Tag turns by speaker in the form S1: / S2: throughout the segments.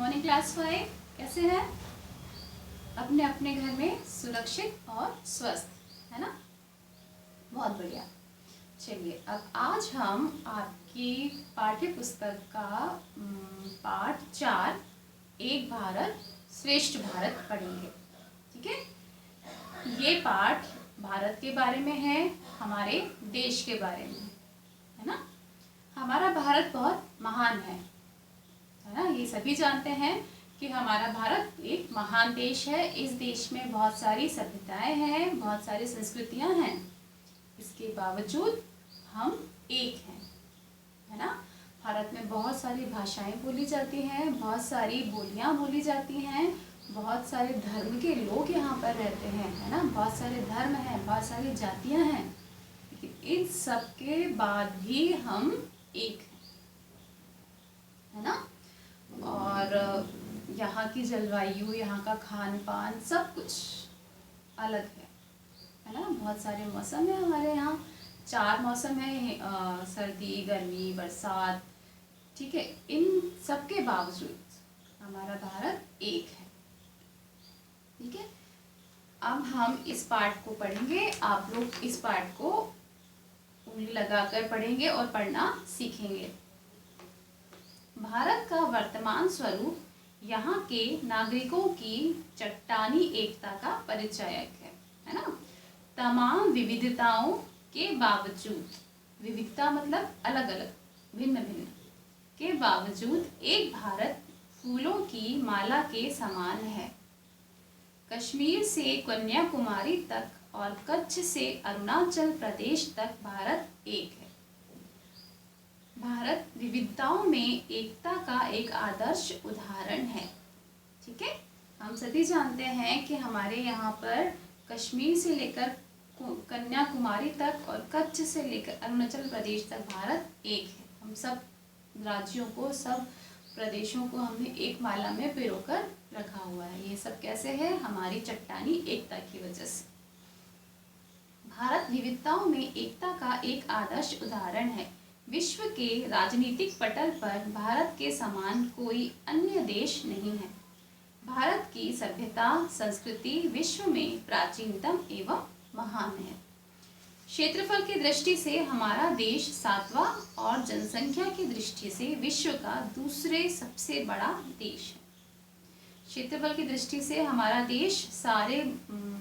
S1: Morning class 5। कैसे हैं? अपने अपने घर में सुरक्षित और स्वस्थ, है ना? बहुत बढ़िया। चलिए, अब आज हम आपकी पाठ्य पुस्तक का पाठ 4 एक भारत श्रेष्ठ भारत पढ़ेंगे। ठीक है? ये पाठ भारत के बारे में है, हमारे देश के बारे में है ना? हमारा भारत बहुत महान है ना? ये सभी जानते हैं कि हमारा भारत एक महान देश है। इस देश में बहुत सारी सभ्यताएं हैं, बहुत सारी संस्कृतियां हैं। इसके बावजूद हम एक हैं, है ना? भारत में बहुत सारी भाषाएं बोली जाती हैं, बहुत सारी बोलियां बोली जाती हैं, बहुत सारे धर्म के लोग यहाँ पर रहते हैं, है ना? बहुत सारे धर्म हैं, बहुत सारी जातियां हैं, लेकिन इन सब के बाद भी हम एक हैं, है ना? और यहाँ की जलवायु, यहाँ का खान पान सब कुछ अलग है ना? बहुत सारे मौसम है हमारे यहाँ। 4 मौसम है, सर्दी, गर्मी, बरसात। ठीक है? इन सब के बावजूद हमारा भारत एक है। ठीक है? अब हम इस पाठ को पढ़ेंगे। आप लोग इस पाठ को उंगली लगाकर पढ़ेंगे और पढ़ना सीखेंगे। भारत का वर्तमान स्वरूप यहाँ के नागरिकों की चट्टानी एकता का परिचायक है ना? तमाम विविधताओं के बावजूद, विविधता मतलब अलग अलग, भिन्न भिन्न के बावजूद एक भारत फूलों की माला के समान है। कश्मीर से कन्याकुमारी तक और कच्छ से अरुणाचल प्रदेश तक भारत एक है। भारत विविधताओं में एकता का एक आदर्श उदाहरण है। ठीक है? हम सभी जानते हैं कि हमारे यहाँ पर कश्मीर से लेकर कन्याकुमारी तक और कच्छ से लेकर अरुणाचल प्रदेश तक भारत एक है। हम सब राज्यों को, सब प्रदेशों को हमने एक माला में पिरोकर रखा हुआ है। ये सब कैसे है? हमारी चट्टानी एकता की वजह से। भारत विविधताओं में एकता का एक आदर्श उदाहरण है। विश्व के राजनीतिक पटल पर भारत के समान कोई अन्य देश नहीं है। भारत की सभ्यता, संस्कृति विश्व में प्राचीनतम एवं महान है। क्षेत्रफल की दृष्टि से हमारा देश 7वां और जनसंख्या की दृष्टि से विश्व का दूसरे सबसे बड़ा देश है। क्षेत्रफल की दृष्टि से हमारा देश सारे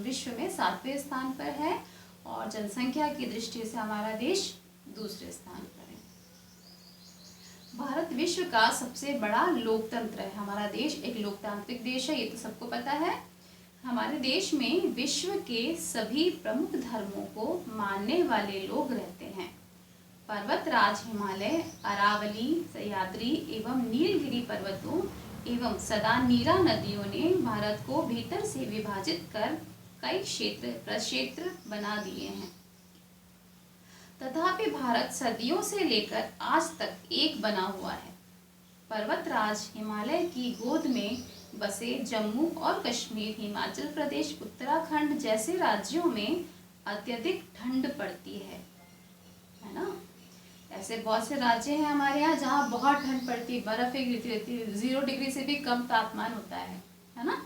S1: विश्व में 7वें स्थान पर है और जनसंख्या की दृष्टि से हमारा देश दूसरे स्थान पर है। भारत विश्व का सबसे बड़ा लोकतंत्र है। हमारा देश एक लोकतांत्रिक देश है, ये तो सबको पता है। हमारे देश में विश्व के सभी प्रमुख धर्मों को मानने वाले लोग रहते हैं। पर्वतराज हिमालय, अरावली, सह्याद्री एवं नीलगिरी पर्वतों एवं सदा नीरा नदियों ने भारत को भीतर से विभाजित कर कई क्षेत्र प्रक्षेत्र बना दिए हैं। तथापि भारत सदियों से लेकर आज तक एक बना हुआ है। पर्वतराज हिमालय की गोद में बसे जम्मू और कश्मीर, हिमाचल प्रदेश, उत्तराखंड जैसे राज्यों में अत्यधिक ठंड पड़ती है ना? ऐसे बहुत से राज्य हैं हमारे यहाँ जहाँ बहुत ठंड पड़ती है, बर्फें गिरती रहती है, 0 डिग्री से भी कम तापमान होता है ना?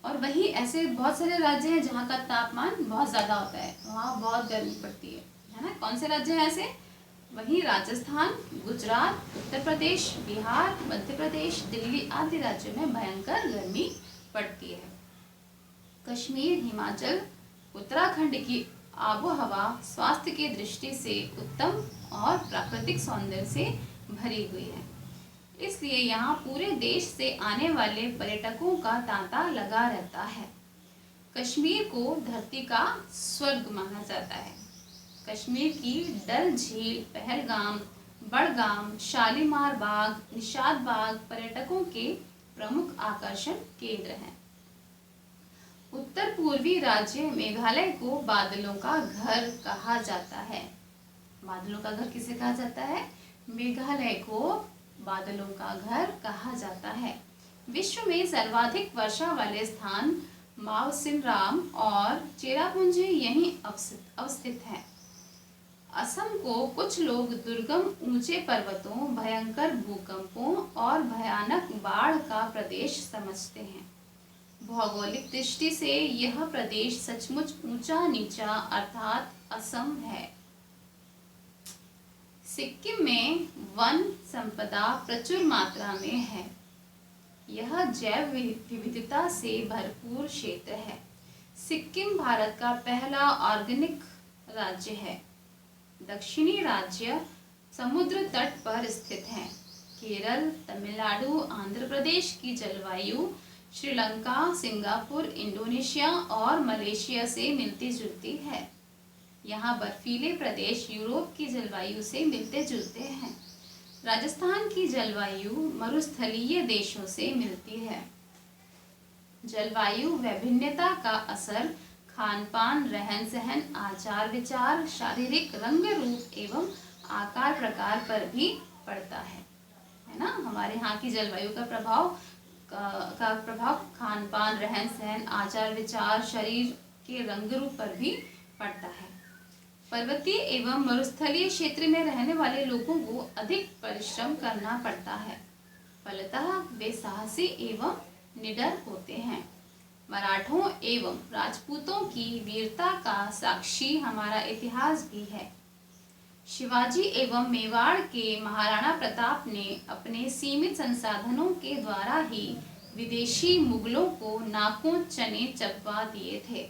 S1: और वहीं ऐसे बहुत सारे राज्य हैं जहाँ का तापमान बहुत ज़्यादा होता है, वहाँ बहुत गर्मी पड़ती है ना? कौन से राज्य हैं ऐसे? वहीं राजस्थान, गुजरात, उत्तर प्रदेश, बिहार, मध्य प्रदेश, दिल्ली आदि राज्यों में भयंकर गर्मी पड़ती है। कश्मीर, हिमाचल, उत्तराखंड की आबोहवा स्वास्थ्य की दृष्टि से उत्तम और प्राकृतिक सौंदर्य से भरी हुई है। इसलिए यहाँ पूरे देश से आने वाले पर्यटकों का तांता लगा रहता है। कश्मीर को धरती का स्वर्ग माना जाता है। कश्मीर की डल झील, पहलगाम, बड़गाम, शालीमार बाग, निशात बाग पर्यटकों के प्रमुख आकर्षण केंद्र हैं। उत्तर पूर्वी राज्य मेघालय को बादलों का घर कहा जाता है। बादलों का घर किसे कहा जाता है? मेघालय को बादलों का घर कहा जाता है। विश्व में सर्वाधिक वर्षा वाले स्थान मावसिनराम और चेरापूंजी यहीं अवस्थित हैं। असम को कुछ लोग दुर्गम ऊंचे पर्वतों, भयंकर भूकंपों और भयानक बाढ़ का प्रदेश समझते हैं। भौगोलिक दृष्टि से यह प्रदेश सचमुच ऊंचा नीचा अर्थात असम है। सिक्किम में वन संपदा प्रचुर मात्रा में है। यह जैव विविधता से भरपूर क्षेत्र है। सिक्किम भारत का पहला ऑर्गेनिक राज्य है। दक्षिणी राज्य समुद्र तट पर स्थित हैं। केरल, तमिलनाडु, आंध्र प्रदेश की जलवायु श्रीलंका, सिंगापुर, इंडोनेशिया और मलेशिया से मिलती जुलती है। यहाँ बर्फीले प्रदेश यूरोप की जलवायु से मिलते जुलते हैं। राजस्थान की जलवायु मरुस्थलीय देशों से मिलती है। जलवायु विभिन्नता का असर खान पान, रहन सहन, आचार विचार, शारीरिक रंग रूप एवं आकार प्रकार पर भी पड़ता है ना। हमारे यहाँ की जलवायु का प्रभाव खान पान, रहन सहन, आचार विचार, शरीर के रंग रूप पर भी पड़ता है। पर्वतीय एवं मरुस्थलीय क्षेत्र में रहने वाले लोगों को अधिक परिश्रम करना पड़ता है, फलतः वे साहसी एवं निडर होते हैं। मराठों एवं राजपूतों की वीरता का साक्षी हमारा इतिहास भी है। शिवाजी एवं मेवाड़ के महाराणा प्रताप ने अपने सीमित संसाधनों के द्वारा ही विदेशी मुगलों को नाकों चने चबवा दिए थे।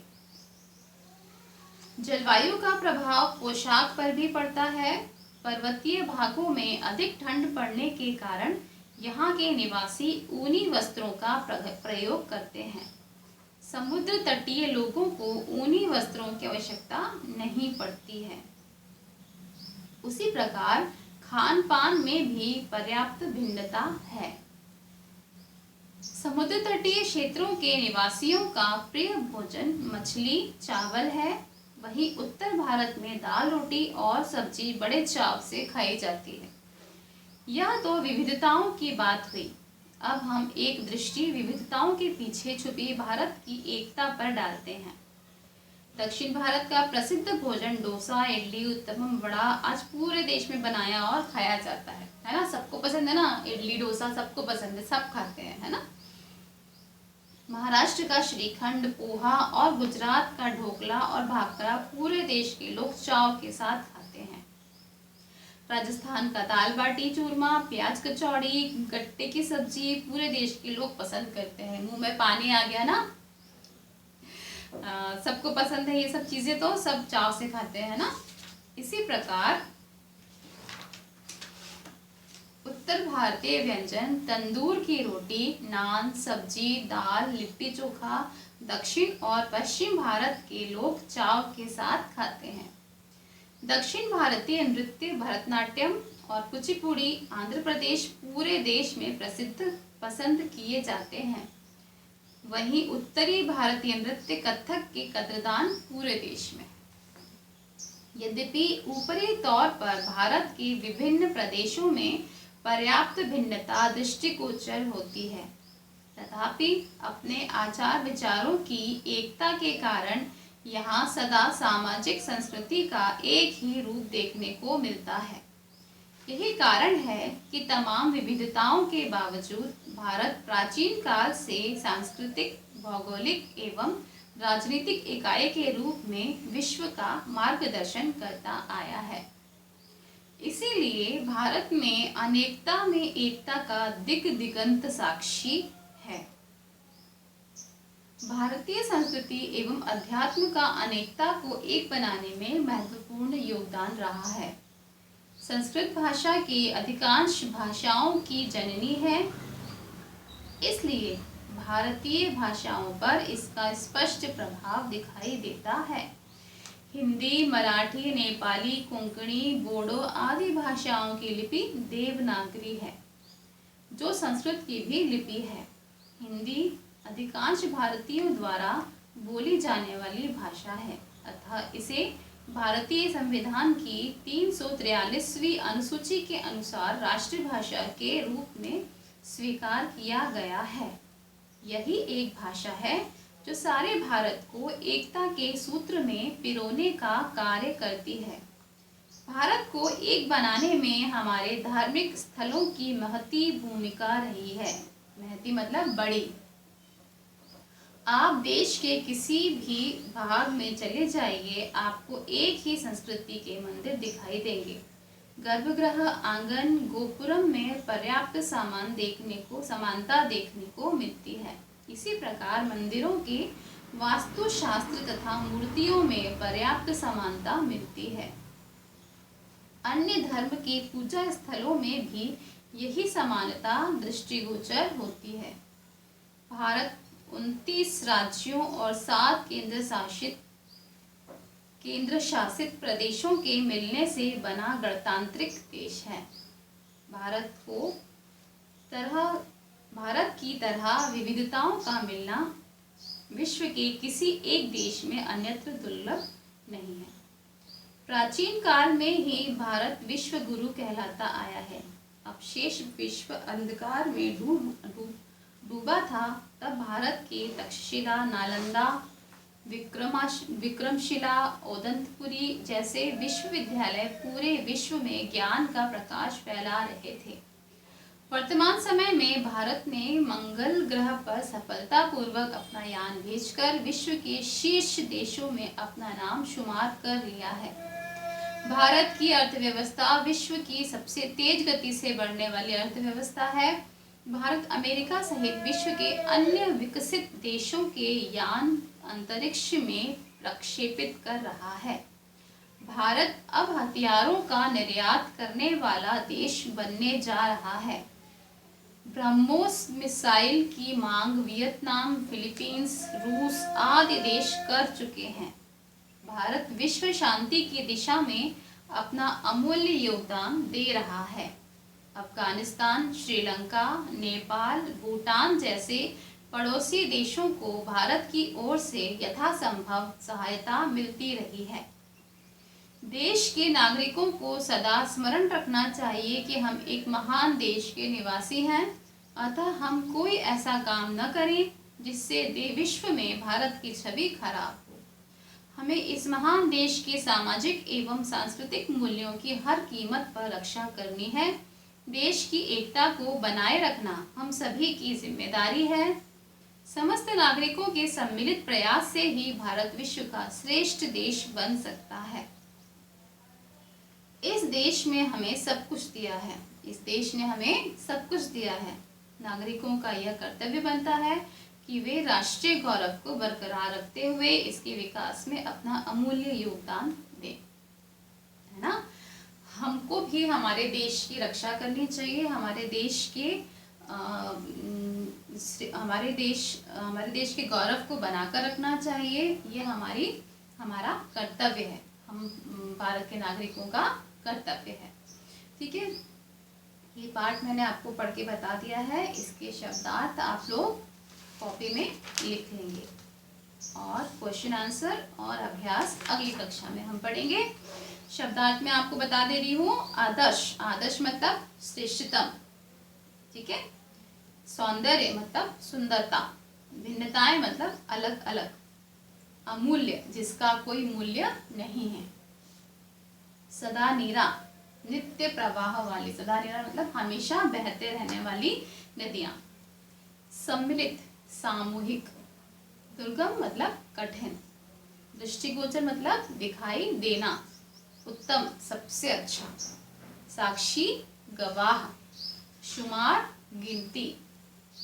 S1: जलवायु का प्रभाव पोशाक पर भी पड़ता है। पर्वतीय भागों में अधिक ठंड पड़ने के कारण यहाँ के निवासी ऊनी वस्त्रों का प्रयोग करते हैं। समुद्र तटीय लोगों को ऊनी वस्त्रों की आवश्यकता नहीं पड़ती है। उसी प्रकार खान पान में भी पर्याप्त भिन्नता है। समुद्र तटीय क्षेत्रों के निवासियों का प्रिय भोजन मछली, चावल है। वहीं उत्तर भारत में दाल, रोटी और सब्जी बड़े चाव से खाई जाती है। यह तो विविधताओं की बात हुई। अब हम एक दृष्टि विविधताओं के पीछे छुपी भारत की एकता पर डालते हैं। दक्षिण भारत का प्रसिद्ध भोजन डोसा, इडली, उत्तपम, वड़ा आज पूरे देश में बनाया और खाया जाता है ना। सबको पसंद है ना, इडली डोसा सबको पसंद है, सब खाते हैं, है ना। महाराष्ट्र का श्रीखंड, पोहा और गुजरात का ढोकला और भाकरा पूरे देश के लोग चाव के साथ खाते हैं। राजस्थान का दाल बाटी चूरमा, प्याज कचौड़ी, गट्टे की सब्जी पूरे देश के लोग पसंद करते हैं। मुंह में पानी आ गया ना। सबको पसंद है ये सब चीजें, तो सब चाव से खाते हैं ना। इसी प्रकार उत्तर भारतीय व्यंजन तंदूर की रोटी, नान, सब्जी, दाल, लिट्टी चोखा दक्षिण और पश्चिम भारत के लोग चाव के साथ खाते हैं। दक्षिण भारतीय नृत्य भरतनाट्यम और कुचिपुड़ी आंध्र प्रदेश पूरे देश में पसंद किए जाते हैं। वहीं उत्तरी भारतीय नृत्य कथक के कद्रदान पूरे देश में। यद्यपि ऊपरी तौर पर भारत के विभिन्न प्रदेशों में पर्याप्त भिन्नता दृष्टिगोचर होती है, तथापि अपने आचार विचारों की एकता के कारण यहाँ सदा सामाजिक संस्कृति का एक ही रूप देखने को मिलता है। यही कारण है कि तमाम विविधताओं के बावजूद भारत प्राचीन काल से सांस्कृतिक, भौगोलिक एवं राजनीतिक इकाई के रूप में विश्व का मार्गदर्शन करता आया है। इसीलिए भारत में अनेकता में एकता का दिगंत साक्षी है। भारतीय संस्कृति एवं अध्यात्म का अनेकता को एक बनाने में महत्वपूर्ण योगदान रहा है। संस्कृत भाषा की अधिकांश भाषाओं की जननी है, इसलिए भारतीय भाषाओं पर इसका स्पष्ट प्रभाव दिखाई देता है। हिंदी, मराठी, नेपाली, कोंकणी, बोडो आदि भाषाओं की लिपि देवनागरी है, जो संस्कृत की भी लिपि है। हिंदी अधिकांश भारतीयों द्वारा बोली जाने वाली भाषा है, अतः इसे भारतीय संविधान की 343वीं अनुसूची के अनुसार राष्ट्रभाषा के रूप में स्वीकार किया गया है। यही एक भाषा है जो सारे भारत को एकता के सूत्र में पिरोने का कार्य करती है। भारत को एक बनाने में हमारे धार्मिक स्थलों की महती भूमिका रही है। महती मतलब बड़ी। आप देश के किसी भी भाग में चले जाइए, आपको एक ही संस्कृति के मंदिर दिखाई देंगे। गर्भगृह, आंगन, गोपुरम में पर्याप्त समानता देखने को मिलती है। इसी प्रकार मंदिरों के वास्तुशास्त्र तथा मूर्तियों में पर्याप्त समानता मिलती है। अन्य धर्म के पूजा स्थलों में भी यही समानता दृष्टिगोचर होती है। भारत 29 राज्यों और 7 केंद्र शासित प्रदेशों के मिलने से बना गणतांत्रिक देश है। भारत की तरह विविधताओं का मिलना विश्व के किसी एक देश में अन्यत्र दुर्लभ नहीं है। प्राचीन काल में ही भारत विश्व गुरु कहलाता आया है। अब शेष विश्व अंधकार में डूबा था, तब भारत के तक्षशिला, नालंदा, विक्रमशिला, ओदंतपुरी जैसे विश्वविद्यालय पूरे विश्व में ज्ञान का प्रकाश फैला रहे थे। वर्तमान समय में भारत ने मंगल ग्रह पर सफलतापूर्वक अपना यान भेजकर विश्व के शीर्ष देशों में अपना नाम शुमार कर लिया है। भारत की अर्थव्यवस्था विश्व की सबसे तेज गति से बढ़ने वाली अर्थव्यवस्था है। भारत अमेरिका सहित विश्व के अन्य विकसित देशों के यान अंतरिक्ष में प्रक्षेपित कर रहा है। भारत अब हथियारों का निर्यात करने वाला देश बनने जा रहा है। ब्रह्मोस मिसाइल की मांग वियतनाम, फिलीपींस, रूस आदि देश कर चुके हैं। भारत विश्व शांति की दिशा में अपना अमूल्य योगदान दे रहा है। अफगानिस्तान, श्रीलंका, नेपाल, भूटान जैसे पड़ोसी देशों को भारत की ओर से यथासंभव सहायता मिलती रही है। देश के नागरिकों को सदा स्मरण रखना चाहिए कि हम एक महान देश के निवासी हैं, अतः हम कोई ऐसा काम न करें जिससे विश्व में भारत की छवि खराब हो। हमें इस महान देश के सामाजिक एवं सांस्कृतिक मूल्यों की हर कीमत पर रक्षा करनी है। देश की एकता को बनाए रखना हम सभी की जिम्मेदारी है। समस्त नागरिकों के सम्मिलित प्रयास से ही भारत विश्व का श्रेष्ठ देश बन सकता है। इस देश में हमें सब कुछ दिया है। इस देश ने हमें सब कुछ दिया है। नागरिकों का यह कर्तव्य बनता है कि वे राष्ट्रीय गौरव को बरकरार रखते हुए इसके विकास में अपना अमूल्य योगदान दें, है ना। हमको भी हमारे देश की रक्षा करनी चाहिए। हमारे देश के गौरव को बनाकर रखना चाहिए। ये हमारा कर्तव्य है। हम भारत के नागरिकों का कर्तव्य है। ठीक है, ये पार्ट मैंने आपको पढ़ के बता दिया है। इसके शब्दार्थ आप लोग कॉपी में लिख लेंगे और क्वेश्चन आंसर और अभ्यास अगली कक्षा में हम पढ़ेंगे। शब्दार्थ में आपको बता दे रही हूँ। आदर्श, आदर्श मतलब श्रेष्ठतम, ठीक है। सौंदर्य मतलब सुंदरता। भिन्नताएं मतलब अलग अलग। अमूल्य, जिसका कोई मूल्य नहीं है। सदा नीरा, नित्य प्रवाह वाली। सदा नीरा मतलब हमेशा बहते रहने वाली नदियां। सम्मिलित, सामूहिक। दुर्गम मतलब कठिन। दृष्टिगोचर मतलब दिखाई देना। उत्तम, सबसे अच्छा। साक्षी, गवाह। शुमार, गिनती।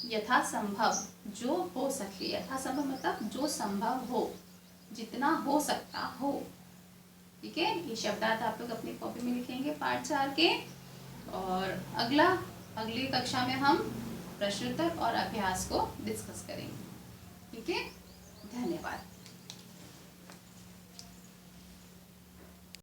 S1: यथासंभव, जो हो सके। यथासंभव मतलब जो संभव हो, जितना हो सकता हो। ठीक है, ये शब्दार्थ आप लोग अपनी कॉपी में लिखेंगे पार्ट 4 के। और अगली कक्षा में हम प्रश्नोत्तर और अभ्यास को डिस्कस करेंगे। ठीक है, धन्यवाद।